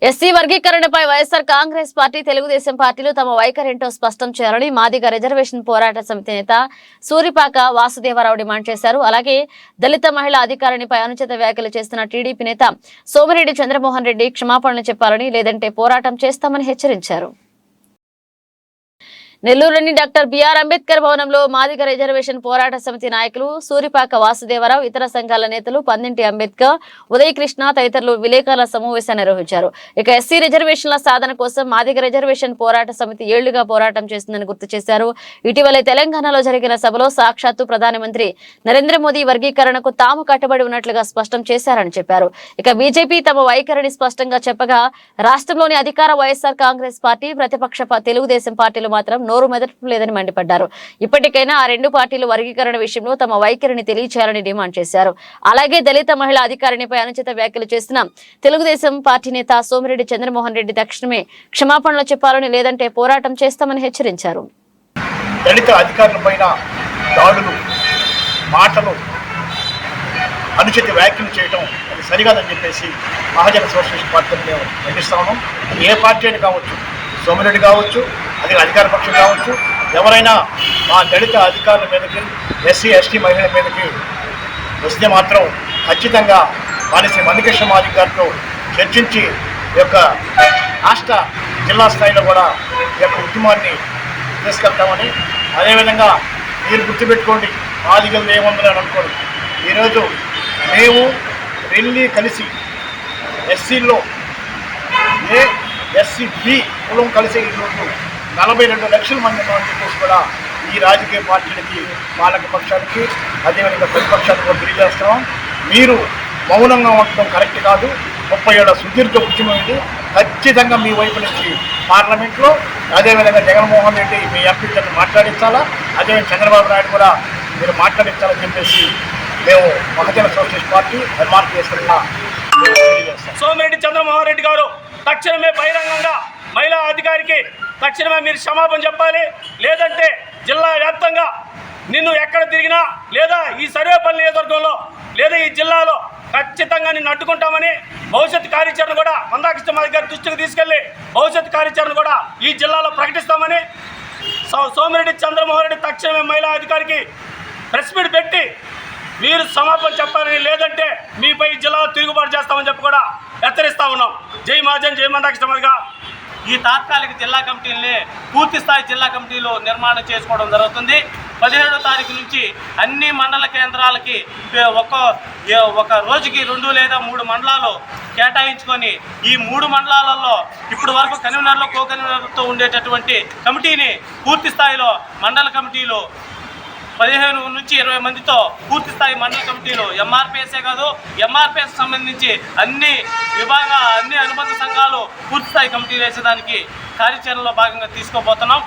SC వర్గీకరణపై YSR Congress party Telugu Desam పార్టీలు తమ వైఖరేంటో స్పష్టం చేయాలని మాదిగ రిజర్వేషన్ పోరాట సమితి నేత సూరిపాక వాసుదేవరావు డిమాండ్ చేశారు. అలాగే దళిత మహిళా అధికారినిపై అనుచిత వ్యాఖ్యలు చేస్తున్న టీడీపీ నేత సోమిరెడ్డి చంద్రమోహన్ రెడ్డి క్షమాపణలు చెప్పాలని, లేదంటే పోరాటం చేస్తామని హెచ్చరించారు. నెల్లూరులోని డాక్టర్ బిఆర్ అంబేద్కర్ భవనంలో మాదిగ రిజర్వేషన్ పోరాట సమితి నాయకులు సూరిపాక వాసుదేవరావు, ఇతర సంఘాల నేతలు పందింటి అంబేద్కర్, ఉదయ్ కృష్ణ తదితరులు విలేకరుల సమావేశాన్ని నిర్వహించారు. ఇక ఎస్సీ రిజర్వేషన్ల సాధన కోసం మాదిగ రిజర్వేషన్ పోరాట సమితి ఏళ్లుగా పోరాటం చేస్తుందని గుర్తు చేశారు. ఇటీవలే తెలంగాణలో జరిగిన సభలో సాక్షాత్తు ప్రధానమంత్రి నరేంద్ర మోదీ వర్గీకరణకు తాము కట్టుబడి ఉన్నట్లుగా స్పష్టం చేశారని చెప్పారు. ఇక బీజేపీ తమ వైఖరిని స్పష్టంగా చెప్పగా రాష్ట్రంలోని అధికార వైఎస్ఆర్ కాంగ్రెస్ పార్టీ, ప్రతిపక్ష తెలుగుదేశం పార్టీలు మాత్రం నోరు మెదపలేదని మండిపడ్డారు. ఇప్పటికైనా ఆ రెండు పార్టీలు వర్గీకరణ విషయంలో తమ వైఖరిని తెలియచేయాలని డిమాండ్ చేశారు. అలాగే దళిత మహిళా అధికారినిపై అనుచిత వ్యాఖ్యలు చేస్తున్న తెలుగుదేశం పార్టీ నేత సోమిరెడ్డి చంద్రమోహన్ రెడ్డి తక్షణమే క్షమాపణలు చెప్పాలని, లేదంటే పోరాటం చేస్తామని హెచ్చరించారు. దళిత అధికారులపైన దాడులు, మాటలు, అనుచిత వ్యాఖ్యలు చేయడం అది సరికాదని చెప్పేసి మహాజన సోషలిస్ట్ పార్టీని మేము ఖండిస్తా ఉన్నాం. ఏ పార్టీ అని కావచ్చు, సోమిరెడ్డి కావచ్చు, అది అధికార పక్షం కావచ్చు, ఎవరైనా మా దళిత అధికారుల మీదకి, ఎస్సీ ఎస్టీ మహిళల మీదకి వస్తే మాత్రం ఖచ్చితంగా మానేసి మందకృష్ణ మాదిగ గారితో చర్చించి యొక్క రాష్ట్ర జిల్లా స్థాయిలో కూడా ఈ యొక్క ఉద్యమాన్ని తీసుకెళ్తామని, అదేవిధంగా మీరు గుర్తుపెట్టుకోండి, మాదిగలు ఏముందని అనుకోండి. ఈరోజు మేము వెళ్ళి కలిసి ఎస్సీలో ఎస్సీ బి కులం కలిసి ఈరోజు 42 లక్షల మంది చెప్పేసి కూడా ఈ రాజకీయ పార్టీలకి, పాలక పక్షాలకి, అదేవిధంగా ప్రతిపక్షాలకు కూడా తెలియజేస్తున్నాం. మీరు మౌనంగా ఉండటం కరెక్ట్ కాదు. 30 ఏళ్ల సుదీర్ఘ ఉద్యమం ఇది. ఖచ్చితంగా మీ వైపు నుంచి పార్లమెంట్లో, అదేవిధంగా జగన్మోహన్ రెడ్డి మీ ఎంపీ చేత మాట్లాడించాలా, అదేవిధంగా చంద్రబాబు నాయుడు కూడా మీరు మాట్లాడించాలని చెప్పేసి మేము మహాజన సోషలిస్ట్ పార్టీ నిర్మాణం చేస్తున్నా. సోమిరెడ్డి చంద్రమోహన్ రెడ్డి గారు తక్షణమే బహిరంగంగా మహిళా అధికారికి తక్షణమే మీరు క్షమాపణ చెప్పాలి, లేదంటే జిల్లా వ్యాప్తంగా నిన్ను ఎక్కడ తిరిగినా, లేదా ఈ సర్వేపల్లి నియోజకవర్గంలో, లేదా ఈ జిల్లాలో ఖచ్చితంగా నిన్ను అడ్డుకుంటామని భవిష్యత్ కార్యాచరణ కూడా మందాకృష్ణ మాదిగ గారి దృష్టికి తీసుకెళ్లి భవిష్యత్ కార్యాచరణ కూడా ఈ జిల్లాలో ప్రకటిస్తామని, సోమిరెడ్డి చంద్రమోహన్ రెడ్డి తక్షణమే మహిళా అధికారికి ప్రెస్ మీట్ పెట్టి మీరు క్షమాపణ చెప్పాలని, లేదంటే మీపై జిల్లాలో తిరుగుబాటు చేస్తామని చెప్పి కూడా హెచ్చరిస్తా ఉన్నాం. జై మహాజన్, జై మందాకృష్ణ మాదిగ. ఈ తాత్కాలిక జిల్లా కమిటీలని పూర్తి స్థాయి జిల్లా కమిటీలు నిర్మాణం చేసుకోవడం జరుగుతుంది. 17వ తారీఖు నుంచి అన్ని మండల కేంద్రాలకి ఒక రోజుకి 2 లేదా 3 మండలాలు కేటాయించుకొని ఈ 3 మండలాలలో ఇప్పటి వరకు కన్వీనర్లు, కో కన్వీనర్లతో ఉండేటటువంటి కమిటీని పూర్తి స్థాయిలో మండల కమిటీలు 15 నుంచి 20 మందితో పూర్తి స్థాయి మండల కమిటీలు, ఎంఆర్పిఎస్ఏ కాదు, ఎంఆర్పిఎస్ సంబంధించి అన్ని అనుబంధ సంఘాలు పూర్తి స్థాయి కమిటీలు వేసేదానికి కార్యాచరణలో భాగంగా తీసుకోబోతున్నాం.